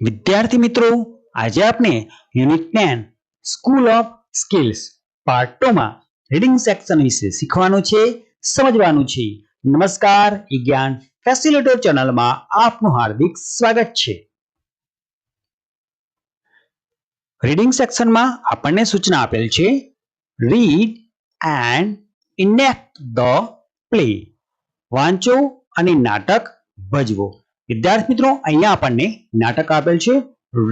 વિદ્યાર્થી મિત્રો, આજે આપણે unit 10 school of skills part 2 માં રીડિંગ સેક્શન વિશે શીખવાનું છે, સમજવાનું છે. નમસ્કાર, જ્ઞાન ફેસિલિટેટર ચેનલમાં આપનું હાર્દિક સ્વાગત છે. રીડિંગ સેક્શનમાં આપણને સૂચના આપેલ છે, read and enact the play. વાંચો અને નાટક ભજવો. વિદ્યાર્થી મિત્રો, અહીંયા આપણને નાટક આપેલ છે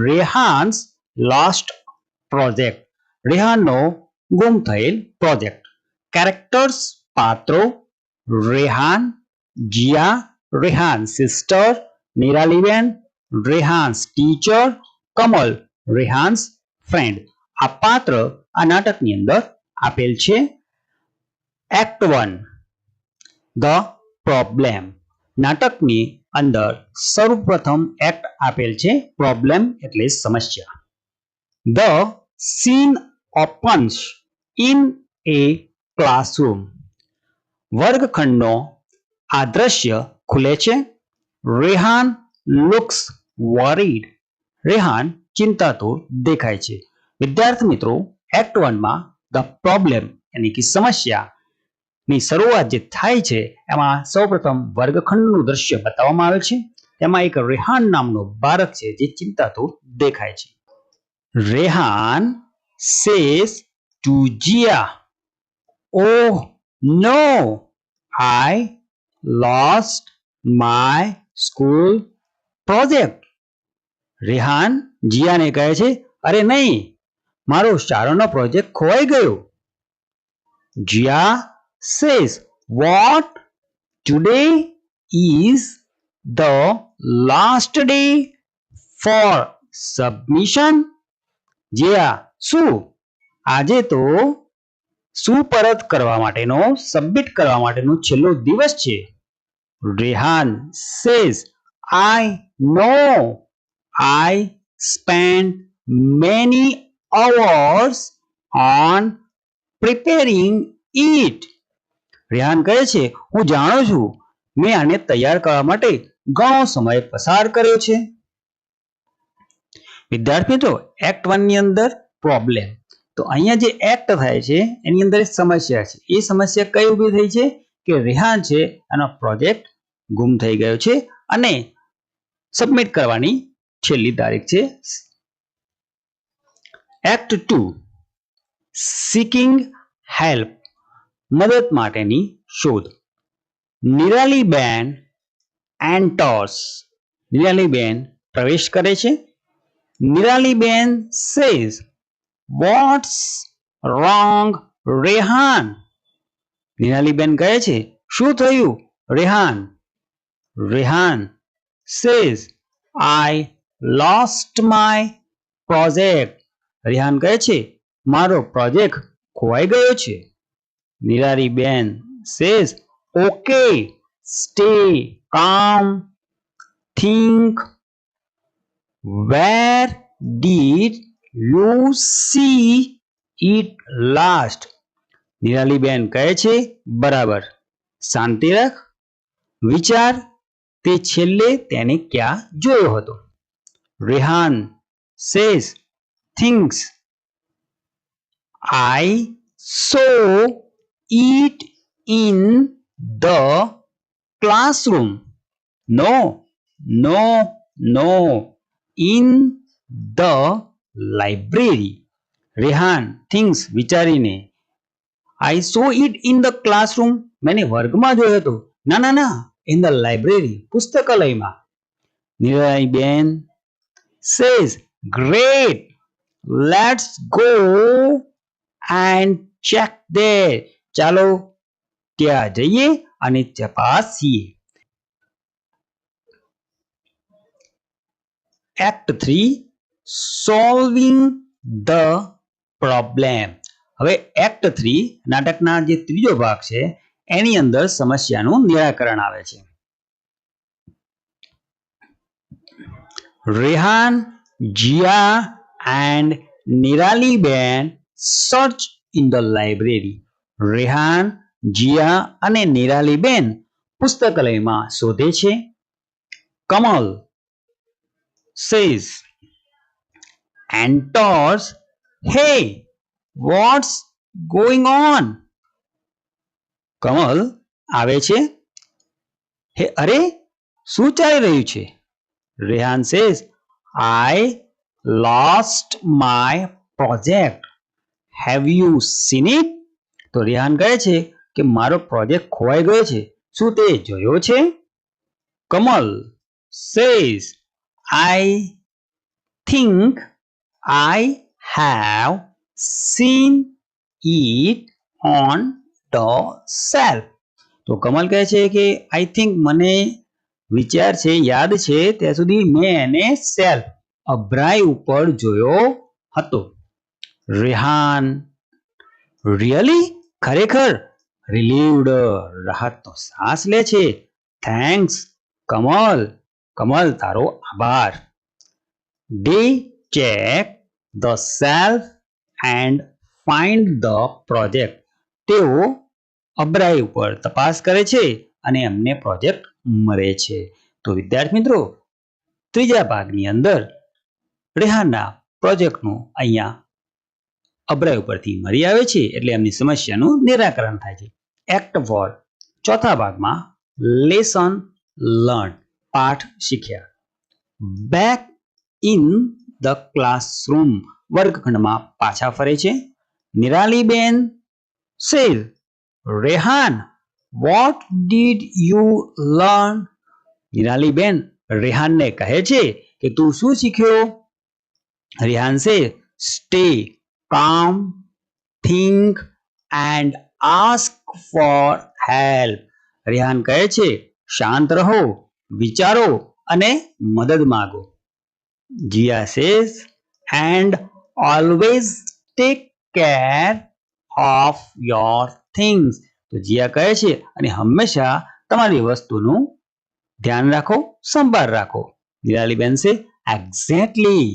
રેહાન્સ લોસ્ટ પ્રોજેક્ટ. રેહાનનો ગુમ થયેલ પ્રોજેક્ટ. કેરેક્ટર્સ પાત્રો: Rehan, Jiya, Rehan sister, Niraliben, Rehan's teacher, Kamal, Rehan's friend. આ પાત્ર આ નાટકની અંદર આપેલ છે. Act 1 the problem. નાટકની અંદર સૌપ્રથમ એક્ટ આપેલ છે પ્રોબ્લેમ એટલે સમસ્યા. The scene opens in a classroom. વર્ગખંડનો આ દ્રશ્ય ખુલે છે. Rehan looks worried. રેહાન ચિંતાતુર દેખાય છે. વિદ્યાર્થી મિત્રો, એક્ટ 1 માં ધ પ્રોબ્લેમ એટલે કે સમસ્યા ની શરૂઆત જે થાય છે એમાં સૌપ્રથમ વર્ગખંડનું દ્રશ્ય બતાવવામાં આવે છે. તેમાં એક રેહાન નામનો બાળક છે જે ચિંતાતુર દેખાય છે. Rehan says to Jiya, oh no, I lost my school project. Rehan જીયાને કહે છે, અરે નહીં, મારો શાળાનો પ્રોજેક્ટ ખોવાઈ ગયો. Jiya says, what? Today is the last day for submission. Jiya, શું? આજે તો સુપરત કરવા માટેનો, સબમિટ કરવા માટેનો છેલ્લો દિવસ છે. Rehan says, I know. I spent many hours on preparing it. Rehan કહે છે, હું જાણું છું, મેં આને તૈયાર કરવા માટે ઘણો સમય પસાર કર્યો છે. વિદ્યાર્થી મિત્રો, એક્ટ 1 ની અંદર પ્રોબ્લેમ. તો અહીંયા જે એક્ટ થાય છે એની અંદર સમસ્યા છે. એ સમસ્યા કઈ ઊભી થઈ છે કે રેહાન છે એનો પ્રોજેક્ટ ગુમ થઈ ગયો છે અને સબમિટ કરવાની છેલ્લી તારીખ છે. Act 2 seeking help. મદદ માટેની શોધ. નિરાલીબેન એન્ટર્સ. નિરાલીબેન પ્રવેશ કરે છે. Niraliben says, watts wrong Rehan. નિરાલીબેન કહે છે, શું થયું Rehan? Rehan says, I lost my project. Rehan કહે છે, મારો પ્રોજેક્ટ ખોવાઈ ગયો છે. નિરાલીબેન says, okay, stay calm, think. Where did you see it last? નિરાલીબેન કહે છે, બરાબર, શાંતિ રાખ, વિચાર, તે છેલ્લે તેને ક્યાં જોયો હતો. Rehan says, thinks. I saw it in the classroom. No, no, no, in the library. Rehan thinks વિચારીને, I saw it in the classroom. मैंने વર્ગમાં જોયો હતો. ના ના ના, in the library, પુસ્તકાલયમાં. નિરાલીબેન says, great, let's go and check there. ચાલો ત્યાં જઈએ અને ચકાસીએ. Act 3 solving the problem. હવે એક્ટ 3 નાટકના જે ત્રીજો ભાગ છે એની અંદર સમસ્યાનું નિરાકરણ આવે છે. Rehan, Jiya and Niraliben search in the library. Rehan, Jiya અને નિરાલીબેન પુસ્તકાલયમાં શોધે છે. Kamal says, enters, hey, what's going on? Kamal આવે છે, હે અરે શું ચાલી રહ્યું છે? Rehan says, I lost my project. Have you seen it? તો રેહાન કહે છે કે મારો પ્રોજેક્ટ ખોવાઈ ગયો છે, શું તે જોયો છે? Kamal says, I think I have seen it on the shelf. તો કમલ કહે છે કે આઈ થિંક મને વિચાર છે, યાદ છે ત્યાં સુધી મેં એને સેલ્ફ અભરાઈ ઉપર જોયો હતો. રેહાન રિયલી ખરેખર? રિલીવ્ડ રાહત તો શ્વાસ લે છે. થેન્ક્સ કમલ, કમલ તારો આભાર. They check the shelf and find the project. તેઓ અભરાઈ ઉપર તપાસ કરે છે અને એમને પ્રોજેક્ટ મળે છે. તો વિદ્યાર્થી મિત્રો, ત્રીજા ભાગની અંદર રેહાનના પ્રોજેક્ટનું અહીંયા અભરાઈ ઉપરથી મળી આવે છે એટલે એમની સમસ્યાનું નિરાકરણ થાય છે. એક્ટ 4 ચોથા ભાગમાં લેસન લર્ન પાઠ શીખ્યા. બેક ઇન ધ ક્લાસરૂમ વર્ગખંડમાં પાછા ફરે છે. Niraliben says, Rehan what did you learn? Niraliben રેહાનને કહે છે કે તું શું શીખ્યો? Rehan say stay calm, think and ask for help. Rehan કહે છે શાંત રહો, વિચારો અને મદદ માંગો. Jiya says, and always take care of your things. તો જીયા કહે છે અને હંમેશા તમારી વસ્તુનું ધ્યાન રાખો, સંભાળ રાખો. નિરાલીબેન છે એક્ઝેક્ટલી.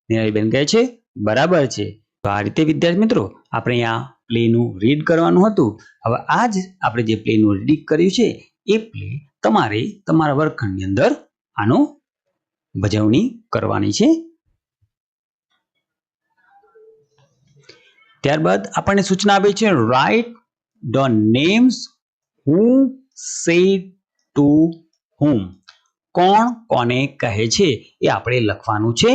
નિરાલીબેન કહે છે બરાબર છે. તો આ રીતે વિદ્યાર્થી મિત્રો આપણે અહીંયા પ્લેનું રીડ કરવાનું હતું. હવે આ જ આપણે જે પ્લેનું રીડ કર્યું છે એ પ્લે તમારે તમારા વર્ગખંડની અંદર આનો ભજવણી કરવાની છે. ત્યારબાદ આપણને સૂચના આપી છે write the names who said to whom. કોણ કોને કહે છે એ આપણે લખવાનું છે.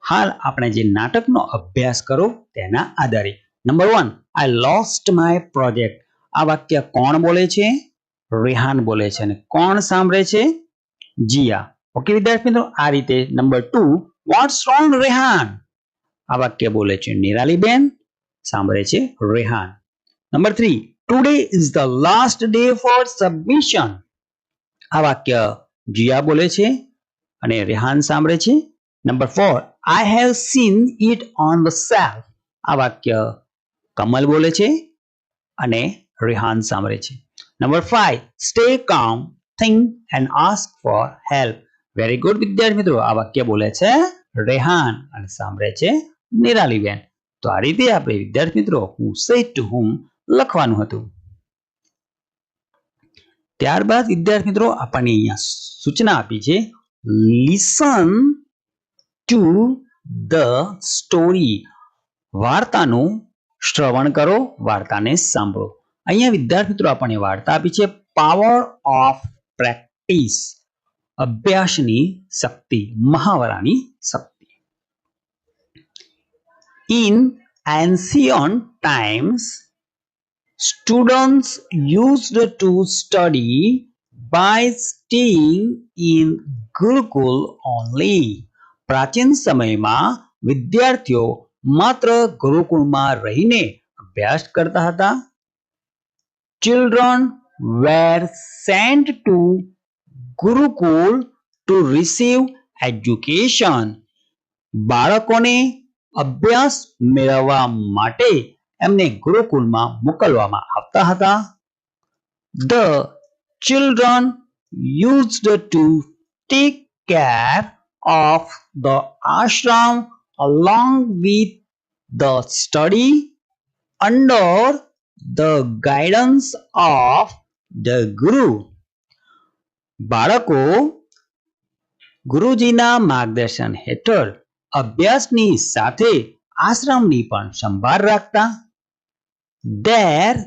હાલ આપણે જે નાટકનો અભ્યાસ કરો તેના આધારે. Number 1, I lost my project. આ વાક્ય કોણ બોલે છે? રેહાન બોલે છે. અને કોણ સાંભળે છે? જીયા. ઓકે વિદ્યાર્થી મિત્રો, આ રીતે. Number 2, what's wrong Rehan. આ વાક્ય બોલે છે નિરાલીબેન, સાંભળે છે Rehan. Number 3, today is the last day for submission. આ વાક્ય જીયા બોલે છે અને રેહાન સાંભળે છે. Number 4, I have seen it on the shelf. આ વાક્ય કમલ બોલે છે અને રેહાન સાંભળે છે. Number 5, stay calm, think and ask for help. Very good વિદ્યાર્થી મિત્રો, આ વાક્ય બોલે છે રેહાન અને સાંભળે છે નિરાલીબેન. તો આ રીતે આપણે વિદ્યાર્થી મિત્રો હું સેડ ટુ whom લખવાનું હતું. ત્યારબાદ વિદ્યાર્થી મિત્રો આપણને અહીંયા સૂચના આપી છે લિસન ટુ ધ સ્ટોરી. વાર્તાનું શ્રવણ કરો, વાર્તાને સાંભળો. અહીંયા વિદ્યાર્થી મિત્રો આપણને વાર્તા આપી છે પાવર ઓફ પ્રેક્ટિસ. અભ્યાસની શક્તિ, મહાવરાની શક્તિ. In ancient times, students used to study by staying in Gurukul only. પ્રાચીન સમયમાં વિદ્યાર્થીઓ માત્ર ગુરુકુળમાં રહીને અભ્યાસ કરતા હતા. Children were sent to Gurukul to receive education. બાળકોને અભ્યાસ મેળવવા માટે એમને ગુરુકુળમાં મોકલવામાં આવતા હતા. The children used to take care of the ashram along with the study under the guidance of the guru. બાળકો ગુરુજીના માર્ગદર્શન હેઠળ અભ્યાસની સાથે આશ્રમની પણ સંભાળ રાખતા. There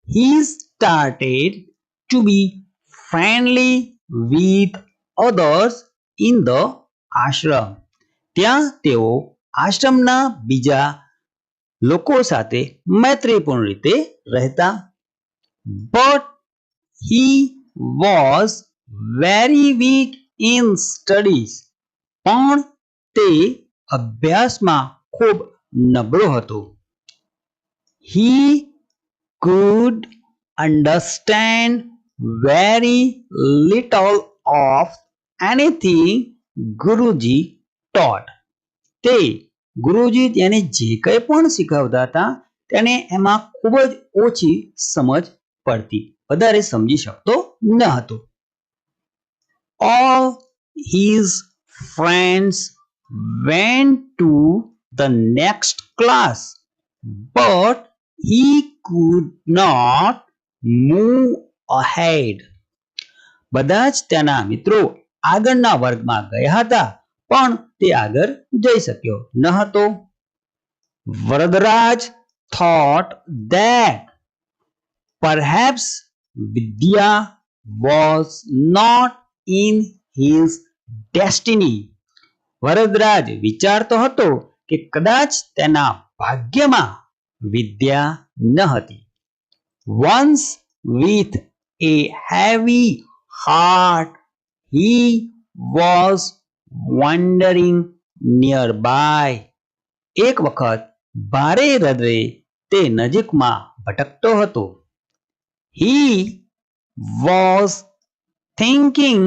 he started to be friendly with others in the ashram. ત્યાં તેઓ આશ્રમના બીજા લોકો સાથે મૈત્રીપૂર્ણ રીતે રહેતા. But he was very weak in studies. પણ તે અભ્યાસમાં ખૂબ નબળો હતો. He could understand very little of anything Guruji taught. તે ગુરુજી તેને જે કંઈ પણ શીખવતા હતા તેને એમાં ખૂબ જ ઓછી સમજ પડતી, વધારે સમજી શકતો ન હતો. All his friends went to the next class, but he could not move ahead. બધા જ તેના મિત્રો આગળના વર્ગમાં ગયા હતા પણ તે આગળ જઈ શક્યો ન હતો. Varadaraj thought that perhaps Vidya was not in his destiny. Varadaraj વિચારતો હતો કે કદાચ તેના ભાગ્યમાં વિદ્યા ન હતી. Once with a heavy heart he was wandering nearby. એક વખત ભારે હૃદયે તે નજીકમાં ભટકતો હતો. He was thinking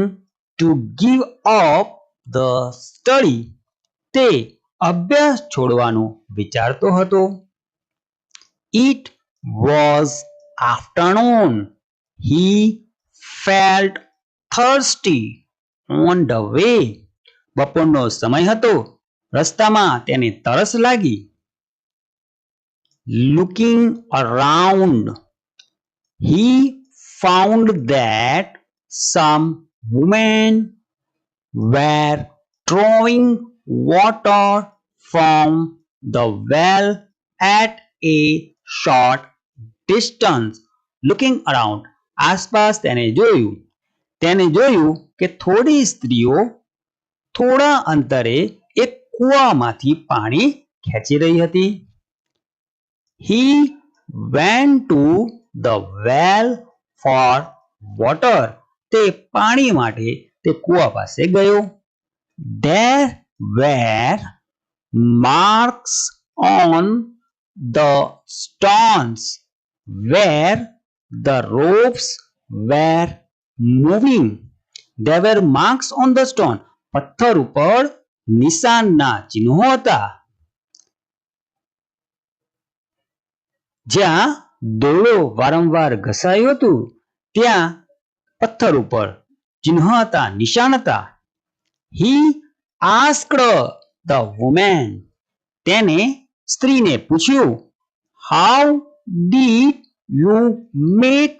to give up the study. તે અભ્યાસ છોડવાનું વિચારતો હતો. It was afternoon. He felt thirsty on the way. બપોરનો સમય હતો, રસ્તામાં તેને તરસ લાગી. Looking around, he found that some women were drawing water from the well at a short distance. Looking around, આસપાસ તેને જોયું કે થોડી સ્ત્રીઓ થોડા અંતરે એક કૂવામાંથી પાણી ખેંચી રહી હતી. He went to the well for water. તે પાણી માટે તે કૂવા પાસે ગયો. There were marks on the stones where the ropes were moving. There were marks on the stone. પથ્થર ઉપર નિશાનના ચિહ્નો હતા. જ્યાં દોરડો વારંવાર ઘસાયું હતું ત્યાં પથ્થર ઉપર ચિહ્ન હતા, નિશાન હતા. He asked the woman. તેને સ્ત્રીને પૂછ્યું, How did you make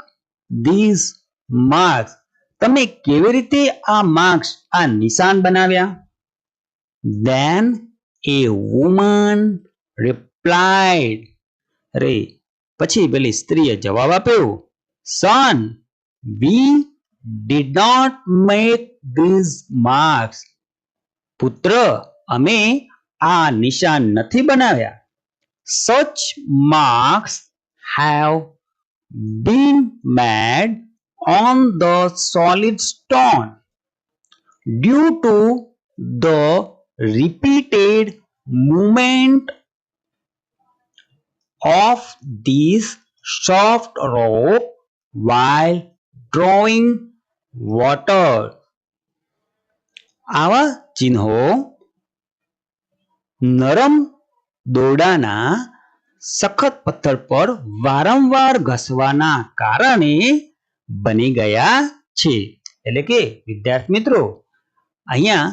these marks? તમે કેવી રીતે આ માર્ક્સ, આ નિશાન બનાવ્યા? Then a woman replied. પછી પેલી સ્ત્રીએ જવાબ આપ્યો, Son, we did not make these marks. પુત્ર, અમે આ નિશાન નથી બનાવ્યા. Such marks have been made on the solid stone due to the repeated movement of this soft rope while drawing water. આવા ચિહ્નો નરમ દોરડાના સખત પથ્થર પર વારંવાર ઘસવાના કારણે બની ગયા છે. એટલે કે વિદ્યાર્થી મિત્રો, અહીંયા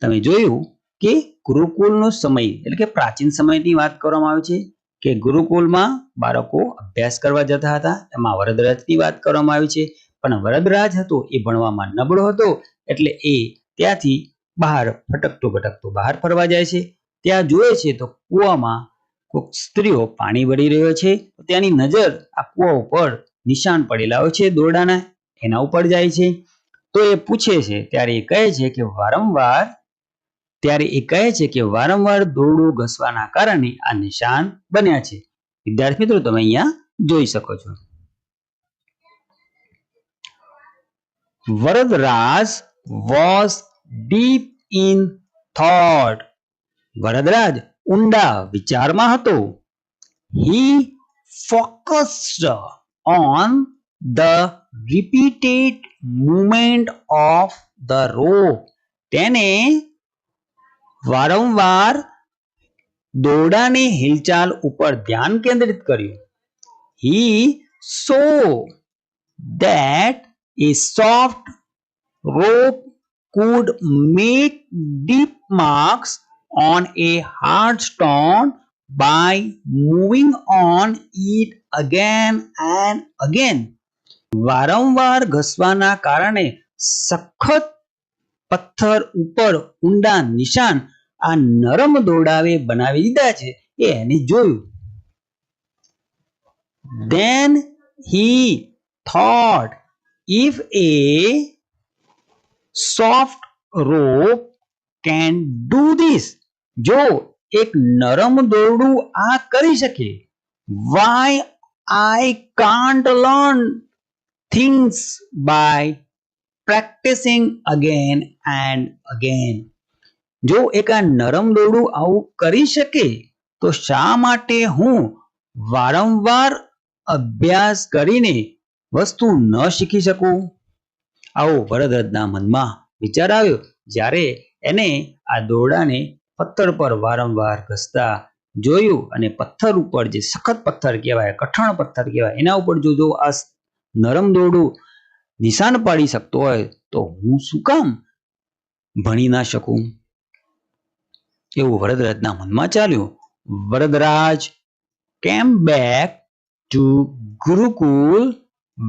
તમે જોયું કે ગુરુકુળનો સમય એટલે કે પ્રાચીન સમયની વાત કરવામાં આવી છે કે ગુરુકુળમાં બાળકો અભ્યાસ કરવા જતા હતા. એમાં વરદરાજની વાત કરવામાં આવી છે, પણ વરદરાજ હતો એ ભણવામાં નબળો હતો એટલે એ ત્યાંથી બહાર ભટકતો બહાર ફરવા જાય છે. ત્યાં જોયે છે તો કૂવામાં કોઈક સ્ત્રીઓ પાણી ભરી રહ્યો છે. ત્યાંની નજર આ કૂવા ઉપર નિશાન પડેલા હોય છે દોરડાના, એના ઉપર જાય છે. તો એ પૂછે છે ત્યારે એ કહે છે કે વારંવાર દોરડું ઘસવાના કારણે આ નિશાન બન્યા છે. વિદ્યાર્થી મિત્રો તમે અહીંયા જોઈ શકો છો. Varadaraj was deep in thought. Varadaraj ઊંડા વિચારમાં હતો. He focused on the repeated movement of the rope. તેને વારંવાર દોરડાની હિલચાલ ઉપર ધ્યાન કેન્દ્રિત કર્યું. He saw that a soft rope could make deep marks on a hard stone by moving on it again and again. વારંવાર ઘસવાના કારણે સખત પથ્થર ઉપર ઊંડા નિશાન આ નરમ દોરડાએ બનાવી દીધા છે એને જોયું. Then he thought, if a soft rope can do this, જો એક નરમ દોરડું આ કરી શકે, why I can't learn things by practicing again and again. જો એક આ નરમ દોરડું આવું કરી શકે તો શા માટે હું વારંવાર અભ્યાસ કરીને વસ્તુ ન શીખી શકું? આવો વરદરાજના મનમાં વિચાર આવ્યો જ્યારે એને આ દોરડાને પથ્થર પર વારંવાર ઘસતા જોયું અને પથ્થર ઉપર જે સખત પથ્થર કહેવાય, કઠણ પથ્થર કહેવાય, એના ઉપર જો આ નરમ દોરડું નિશાન પાડી શકતો હોય તો હું શું કામ ભણી ના શકું? એવું વરદરાજના મનમાં ચાલ્યું. Varadaraj came back to Gurukul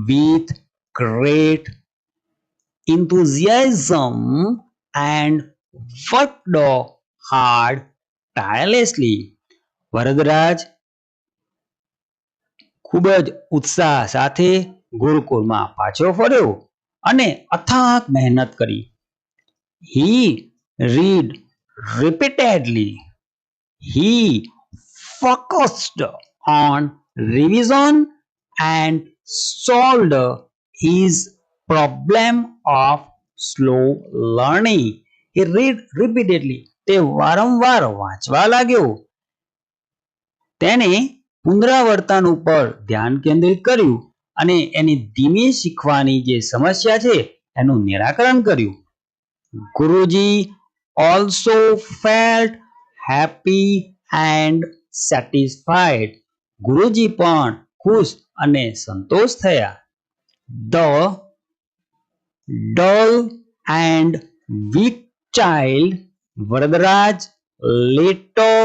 with great enthusiasm and worked hard tirelessly. Varadaraj ખૂબ જ ઉત્સાહ સાથે ગુરુકુળમાં પાછો ફર્યો અને અથાક મહેનત કરી. He read repeatedly. He focused on revision and solved his problem of slow learning. He read repeatedly. તે વારંવાર વાંચવા લાગ્યો. તેને પુનરાવર્તન ઉપર ધ્યાન કેન્દ્રિત કર્યું અને એની ધીમે શીખવાની જે સમસ્યા છે એનું નિરાકરણ કર્યું. ગુરુજી also felt happy and satisfied. ગુરુજી પણ ખુશ અને સંતોષ થયા. The dull and weak child Varadaraj later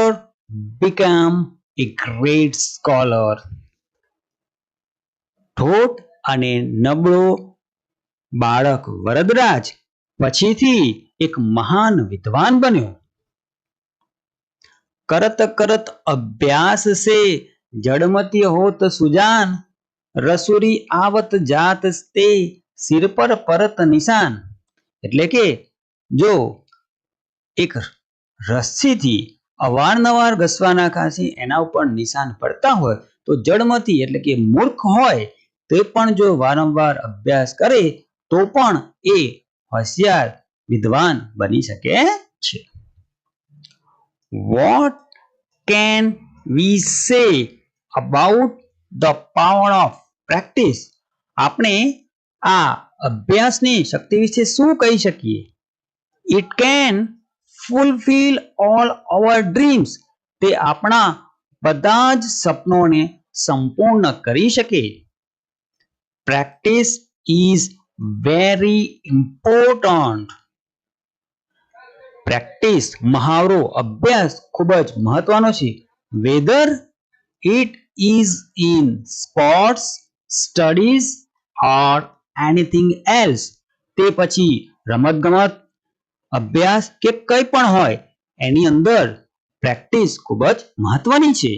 became a great scholar. ઠોઠ અને નબળો બાળક વરદરાજ પછીથી એક મહાન વિદ્વાન બન્યો. करत करत अभ्यास से जड़मती होत सुजान, रसूरी आवत जात ते सिर पर परत निशान. એટલે કે જો એક રસ્સીથી અવારનવાર ઘસવાના કાંસી એના ઉપર નિશાન પડતા હોય તો જડમતી એટલે કે મૂર્ખ હોય તે પણ જો વારંવાર અભ્યાસ કરે તો પણ એ હોશિયાર વિદ્વાન બની શકે છે. What can we say about the power of practice? આપણે આ અભ્યાસની શક્તિ વિશે શું કહી શકીએ? It can fulfill all our dreams. તે આપણા બધા જ સપનોને સંપૂર્ણ કરી શકે. Practice is very important. Practice મહાવરો અભ્યાસ ખૂબ જ મહત્વનો છે. Whether it is in sports, studies or anything else. તે પછી રમતગમત અભ્યાસ કે કંઈ પણ હોય એની અંદર પ્રેક્ટિસ ખૂબ જ મહત્વની છે.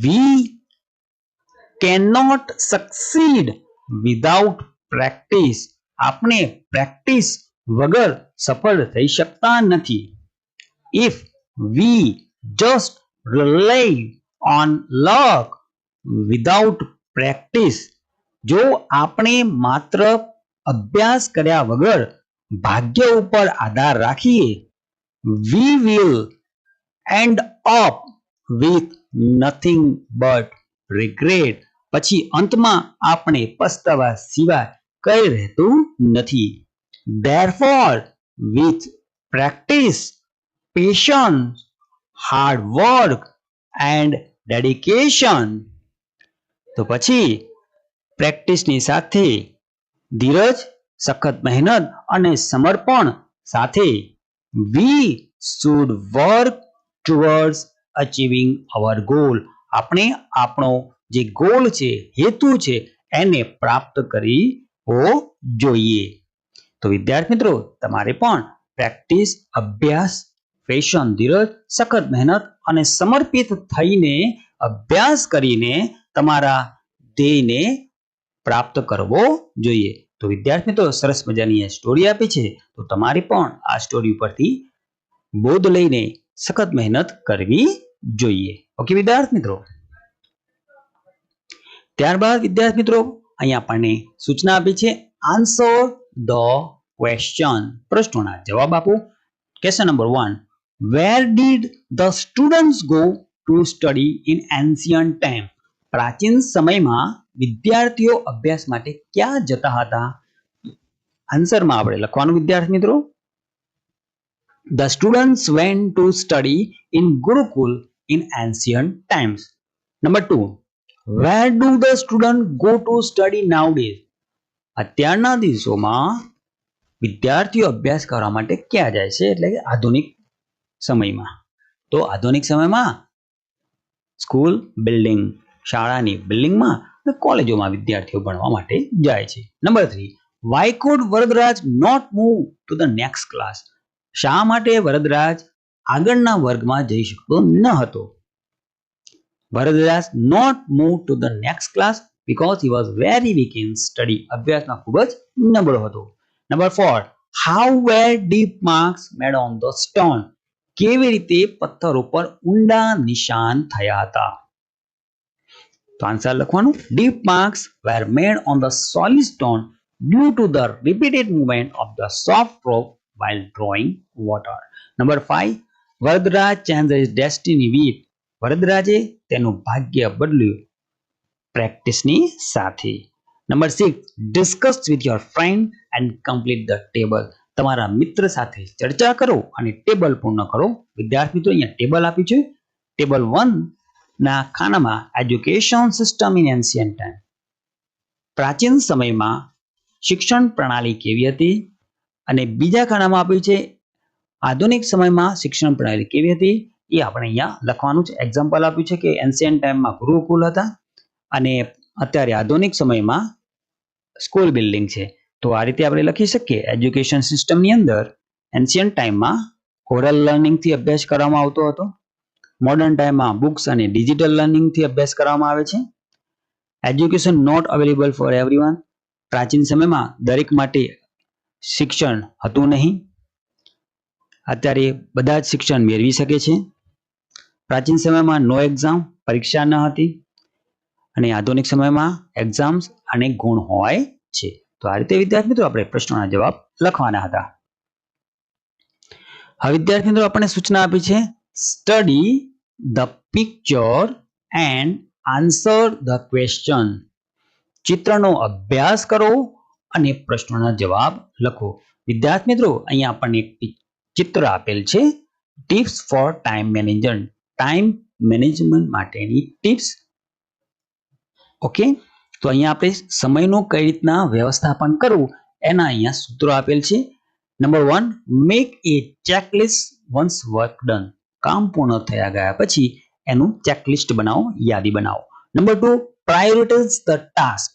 We cannot succeed without practice. આપણે પ્રેક્ટિસ વગર સફળ થઈ શકતા નથી. If we just rely on luck without practice, જો આપણે માત્ર અભ્યાસ કર્યા વગર ભાગ્ય ઉપર આધાર રાખીએ, we will end up with nothing but regret. પછી અંતમાં આપણે પસ્તાવા સિવાય કંઈ રહેતું નથી. Therefore, with practice, patience, hard work and dedication, તો પછી પ્રેક્ટિસની સાથે ધીરજ, સખત મહેનત અને સમર્પણ સાથે we should work towards achieving our goal. આપણે આપણો જે ગોલ છે, હેતુ છે, એને પ્રાપ્ત કરવો જોઈએ. તો વિદ્યાર્થી મિત્રો, તમારે પણ પ્રેક્ટિસ, અભ્યાસ, પેશન, ધીરજ, સખત મહેનત અને સમર્પિત થઈને અભ્યાસ કરીને તમારા ધ્યેયને પ્રાપ્ત કરવો જોઈએ. તો વિદ્યાર્થી મિત્રો, સરસ મજાની સ્ટોરી આપી છે, તો તમારે પણ આ સ્ટોરી ઉપરથી બોધ લઈને સખત મહેનત કરવી જોઈએ. ઓકે વિદ્યાર્થી મિત્રો. ત્યારબાદ વિદ્યાર્થી મિત્રો, અહીંયા આપણને સૂચના આપી છે, આન્સર ધ ક્વેશ્ચન. પ્રશ્નોના જવાબ આપો. Question number 1, where did the students go to study in ancient time? પ્રાચીન સમયમાં વિદ્યાર્થીઓ અભ્યાસ માટે ક્યાં જતા હતા? આન્સરમાં આપણે લખવાનું વિદ્યાર્થી મિત્રો, the students went to study in Gurukul in ancient times. Number 2, where do the students go to study nowadays? અત્યારના દિવસોમાં વિદ્યાર્થીઓ અભ્યાસ કરવા માટે ક્યાં જાય છે? એટલે કે આધુનિક સમયમાં. તો આધુનિક સમયમાં સ્કૂલ બિલ્ડિંગ, શાળાની બિલ્ડિંગમાં અને કોલેજોમાં વિદ્યાર્થીઓ ભણવા માટે જાય છે. Number 3, why could Varadaraj not move to the next class? શા માટે વરદરાજ આગળના વર્ગમાં જઈ શકતો ન હતો? Varadaraj not move to the next class because he was very weak in study. અભ્યાસમાં ખૂબ જ નબળો હતો. Number 4, how were deep marks made on the stone? કેવી રીતે પથ્થર ઉપર ઊંડા નિશાન થયા હતા? તો આન્સર લખવાનું, deep marks were made on the solid stone due to the repeated movement of the soft rock while drawing water. Number 5, Varadaraj changed his destiny with. વરદરાજે તેનું ભાગ્ય બદલ્યું પ્રેક્ટિસની સાથે. Number 6, discuss with your friend and complete the table. તમારા મિત્ર સાથે ચર્ચા કરો અને ટેબલ પૂર્ણ કરો. વિદ્યાર્થી મિત્રો, અહીંયા ટેબલ આપ્યું છે. ટેબલ 1 ના ખાનામાં education system in ancient time. પ્રાચીન સમયમાં શિક્ષણ પ્રણાલી કેવી હતી? અને બીજા ખાનામાં આપ્યું છે આધુનિક સમયમાં શિક્ષણ પ્રણાલી કેવી હતી? એ આપણે અહીંયા લખવાનું છે. એક્ઝામ્પલ આપ્યું છે કે એન્શિયન્ટ ટાઈમમાં ગુરુકુલ હતા અને અત્યારે આધુનિક સમયમાં સ્કૂલ બિલ્ડિંગ છે. તો આ રીતે આપણે લખી શકીએ. એજ્યુકેશન સિસ્ટમની અંદર એન્શિયન્ટ ટાઈમમાં ઓરલ લર્નિંગથી અભ્યાસ કરવામાં આવતો હતો. મોડર્ન ટાઈમમાં બુક્સ અને ડિજિટલ લર્નિંગથી અભ્યાસ કરવામાં આવે છે. Education not available for everyone. પ્રાચીન સમયમાં દરેક માટે શિક્ષણ હતું નહીં. અત્યારે બધા જ શિક્ષણ મેળવી શકે છે. પ્રાચીન સમયમાં નો એક્ઝામ, પરીક્ષા ન હતી અને આધુનિક સમયમાં એક્ઝામ્સ અને ગુણ હોય છે. તો આ રીતે વિદ્યાર્થી મિત્રો આપણે પ્રશ્નોના જવાબ લખવાના હતા. હવે વિદ્યાર્થી મિત્રો આપણને સૂચના આપી છે, study the picture and answer the question. ચિત્રનો અભ્યાસ કરો અને પ્રશ્નોના જવાબ લખો. વિદ્યાર્થી મિત્રો, અહીંયા આપણને એક ચિત્ર આપેલ છે, tips for time management. Time management માટેની ટિપ્સ. ઓકે, તો અહીંયા આપણે સમયનું કઈ રીતના વ્યવસ્થાપન કરવું એના અહીંયા સૂત્રો આપેલ છે. નંબર 1, મેક એ ચેકલિસ્ટ વન્સ વર્ક ડન. કામ પૂર્ણ થયા ગયા પછી એનું ચેકલિસ્ટ બનાવો, યાદી બનાવો. Number 2, prioritise the task.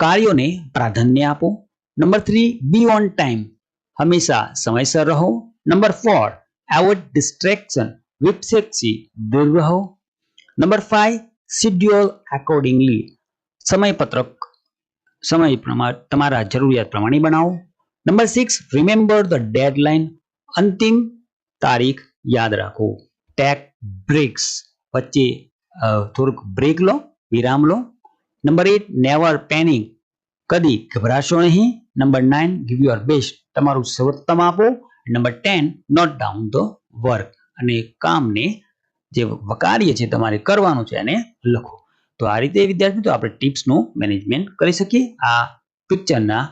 કાર્યોને પ્રાધાન્ય આપો. Number 3, B on time. હંમેશા સમયસર રહો. નંબર 4, એવોઇડ ડિસ્ટ્રેક્શન, વિક્ષેપથી દૂર રહો. નંબર 5, શેડ્યુલ એકોર્ડિંગલી, સમયપત્રક સમય પ્રમાણે તમારા જરૂરિયાત પ્રમાણે બનાવો. નંબર 6, રિમેમ્બર ધ ડેડલાઇન, અંતિમ તારીખ યાદ રાખો. ટેક બ્રેક્સ, વચ્ચે થોડુંક બ્રેક લો, વિરામ લો. નંબર 8, નેવર પેનિક, કદી ગભરાશો નહીં. નંબર 9, ગીવ યોર બેસ્ટ, તમારું સર્વોત્તમ આપો. Number 10, note down the work, અને કામને જે કાર્ય છે તમારે કરવાનું છે એને લખો. તો આ રીતે વિદ્યાર્થી મિત્રો આપણે ટિપ્સનું મેનેજમેન્ટ કરી શકીએ. આ પિક્ચરના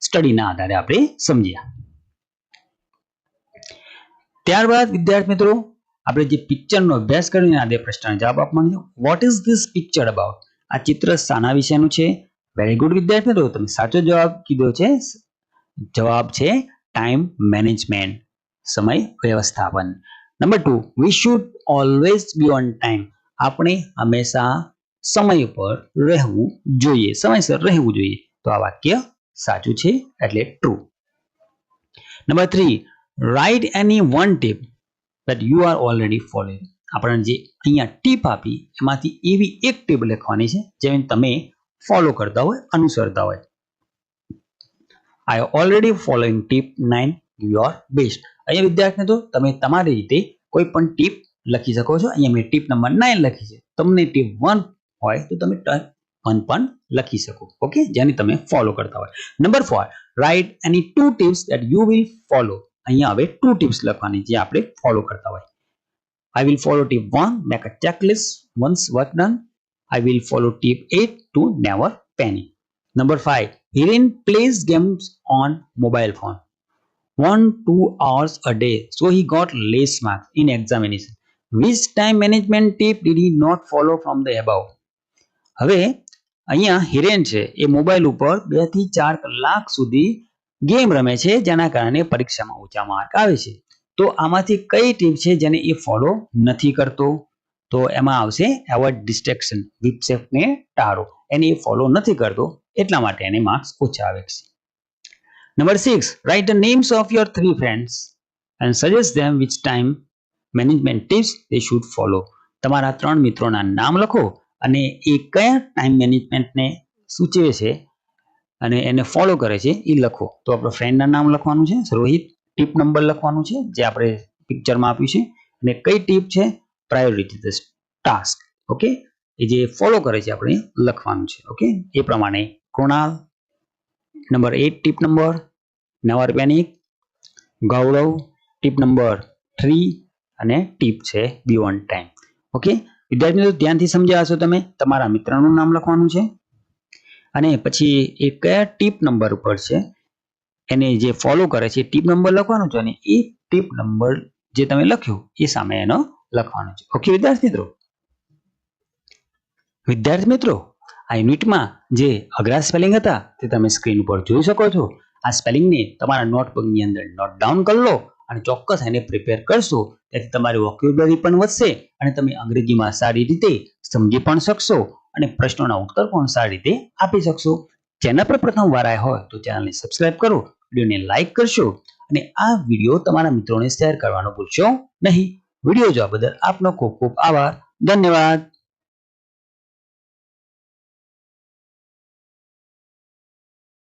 સ્ટડીના આધારે આપણે સમજ્યા. ત્યારબાદ વિદ્યાર્થી મિત્રો આપણે જે પિક્ચરનો અભ્યાસ કરીને આ બે પ્રશ્નના જવાબ આપવાનો છે. What is this picture about? આ ચિત્ર શાના વિશેનું છે? વેરી ગુડ વિદ્યાર્થી મિત્રો, તમે સાચો જવાબ કીધો છે. જવાબ છે ટાઈમ મેનેજમેન્ટ, સમય વ્યવસ્થાપન. Number 2, we should always be on time, આપણે હંમેશા સમય પર રહેવું જોઈએ, સમયસર રહેવું જોઈએ. તો આ વાક્ય સાચું છે, એટલે true. Number 3, write any one tip that you are already following, આપણને જે અહીંયા ટીપ આપી એમાંથી એવી એક ટીપ લખવાની છે જેને તમે ફોલો કરતા હોય, અનુસરતા હોય. I already following tip 9, give your best. અહીંયા વિદ્યાર્થી મિત્રો તમે તમારી રીતે કોઈ પણ ટીપ લખી શકો છો. અહીંયા મેં ટીપ નંબર 9 લખી છે. તમને ટીપ 1 હોય તો તમે 1 પણ લખી શકો. ઓકે, જેને તમે ફોલો કરતા હોય. Number 4, write any 2 tips that you will follow. અહીંયા હવે 2 ટિપ્સ લખવાની જે આપણે ફોલો કરતા હોય. I will follow tip 1, make a checklist once work done. I will follow tip 8 to never panic. Number 5, Hiren plays games on mobile phone 1-2 hours a day, so he got less marks in examination. Which time management tip did he not follow from the above? હવે અહીંયા હિરેન છે એ mobile ઉપર 2 થી 4 કલાક સુધી game રમે છે જેના કારણે પરીક્ષામાં ઊંચા માર્ક આવે છે. તો આમાંથી કઈ ટીપ છે જેને એ ફોલો નથી કરતો? તો એમાં આવશે એવોઇડ ડિસ્ટ્રેક્શન, વિક્ષેપને ટાળો. એને એ ફોલો નથી કરતો એટલા માટે એને માર્ક્સ ઓછા આવે છે. Number 6, write the names of your 3 friends and suggest them which time management tips they should follow. તમારા 3 મિત્રોના નામ લખો અને એ કયા ટાઈમ મેનેજમેન્ટને સૂચવે છે અને એને ફોલો કરે છે એ લખો. તો આપણો ફ્રેન્ડના નામ લખવાનું છે, રોહિત. ટીપ નંબર લખવાનું છે જે આપણે પિક્ચરમાં આપ્યું છે, અને કઈ ટીપ છે? Priority the task. ઓકે, એ જે ફોલો કરે છે આપણે લખવાનું છે. ઓકે, એ પ્રમાણે Krunal. Number 8 tip number, never panic. Gaurav tip number 3, અને ટીપ છે બી ઓન ટાઈમ. ઓકે વિદ્યાર્થી મિત્રો, ધ્યાનથી સમજ્યા હશો તમે. તમારા મિત્રનું નામ લખવાનું છે અને પછી એ કયા ટીપ નંબર ઉપર છે એને જે ફોલો કરે છે ટીપ નંબર લખવાનો છે, અને એ ટીપ નંબર જે તમે લખ્યો એ સામે એનો લખવાનો છે. ઓકે વિદ્યાર્થી મિત્રો આ યુનિટમાં જે અઘરા સ્પેલિંગ હતા તે તમે સ્ક્રીન ઉપર જોઈ શકો છો. આ સ્પેલિંગને તમારા નોટબુકની અંદર નોટ ડાઉન કરી લો અને ચોક્કસ એને પ્રિપેર કરશો, તેથી તમારી વોકેબ્યુલરી પણ વધશે અને તમે અંગ્રેજીમાં સારી રીતે સમજી પણ શકશો અને પ્રશ્નોના ઉત્તર પણ સારી રીતે આપી શકશો. ચેનલ પર પ્રથમ વાર આવ્યા હોય તો ચેનલને સબસ્ક્રાઇબ કરો, વિડીયોને લાઈક કરશો અને આ વિડીયો તમારા મિત્રોને શેર કરવાનું ભૂલશો નહીં. વિડીયો જોવા બદલ આપનો ખૂબ ખૂબ આભાર. ધન્યવાદ.